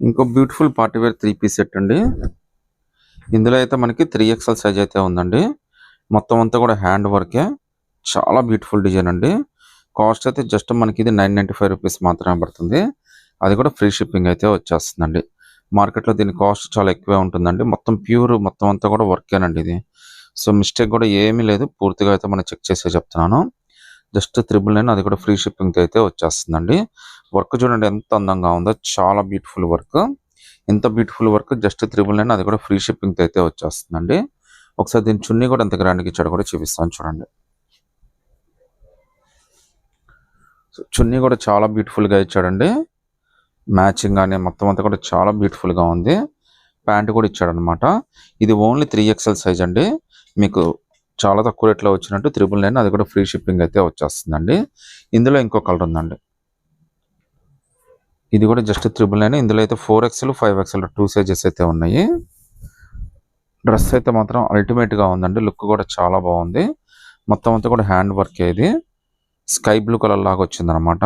ఇంకో beautiful party wear 3 piece set అండి. ఇందులో అయితే మనకి 3XL సైజ్ అయితే ఉందండి. మొత్తం అంతా కూడా హ్యాండ్ వర్కే. చాలా బ్యూటిఫుల్ డిజైన్ అండి. కాస్ట్ అయితే జస్ట్ మనకి ఇది 995 రూపీస్ మాత్రమే పడుతుంది. అది కూడా ఫ్రీ షిప్పింగ్ అయితే వచ్చేస్తుందండి. మార్కెట్లో దీని కాస్ట్ చాలా ఎక్కువే ఉంటుందండి. మొత్తం ప్యూర్ మొత్తం అంతా కూడా వర్కేనండి ఇది. సో మిస్టేక్ కూడా ఏమీ లేదు. పూర్తిగా అయితే మనం చెక్ చేసే చెప్తున్నాను. జస్ట్ 999 అది కూడా ఫ్రీ షిప్పింగ్తో అయితే వచ్చేస్తుందండి. వర్క్ చూడండి ఎంత అందంగా ఉందో, చాలా బ్యూటిఫుల్ వర్క్. ఎంత బ్యూటిఫుల్ వర్క్ జస్ట్ 999 అది కూడా ఫ్రీ షిప్పింగ్తో అయితే వచ్చేస్తుందండి. ఒకసారి దీని చున్నీ కూడా ఎంత గ్రాండ్గా ఇచ్చాడు కూడా చూపిస్తాను చూడండి. చున్నీ కూడా చాలా బ్యూటిఫుల్గా ఇచ్చాడండి. మ్యాచింగ్ కానీ మొత్తం అంతా కూడా చాలా బ్యూటిఫుల్గా ఉంది. ప్యాంట్ కూడా ఇచ్చాడనమాట. ఇది ఓన్లీ 3XL సైజ్ అండి. మీకు చాలా తక్కువ రేట్లో వచ్చినట్టు 999 అది కూడా ఫ్రీ షిప్పింగ్ అయితే వచ్చేస్తుందండి. ఇందులో ఇంకో కలర్ ఉందండి. ఇది కూడా జస్ట్ 999. ఇందులో అయితే 4XL 5XL 2 సైజెస్ అయితే ఉన్నాయి. డ్రెస్ అయితే మాత్రం అల్టిమేట్గా ఉందండి. లుక్ కూడా చాలా బాగుంది. మొత్తం అంతా కూడా హ్యాండ్ వర్క్ ఇది. స్కై బ్లూ కలర్ లాగా వచ్చిందనమాట.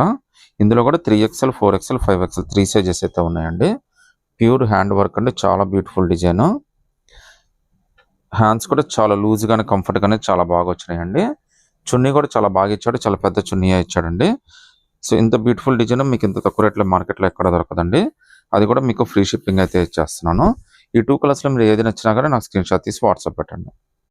ఇందులో కూడా 3XL 4XL 5XL 3 సైజెస్ అయితే ఉన్నాయండి. ప్యూర్ హ్యాండ్ వర్క్ అండి. చాలా బ్యూటిఫుల్ డిజైన్. హ్యాండ్స్ కూడా చాలా లూజ్గానే కంఫర్ట్గానే చాలా బాగా వచ్చినాయండి. చున్నీ కూడా చాలా బాగా ఇచ్చాడు. చాలా పెద్ద చున్నీ ఇచ్చాడండి. సో ఇంత బ్యూటిఫుల్ డిజైన్ మీకు ఇంత తక్కువ రేట్లో మార్కెట్లో ఎక్కడ దొరకదండి. అది కూడా మీకు ఫ్రీ షిప్పింగ్ అయితే ఇచ్చేస్తున్నాను. ఈ 2 కలర్స్లో మీరు ఏది నచ్చినా కానీ నాకు స్క్రీన్ షాట్ తీసి వాట్సాప్ పెట్టండి.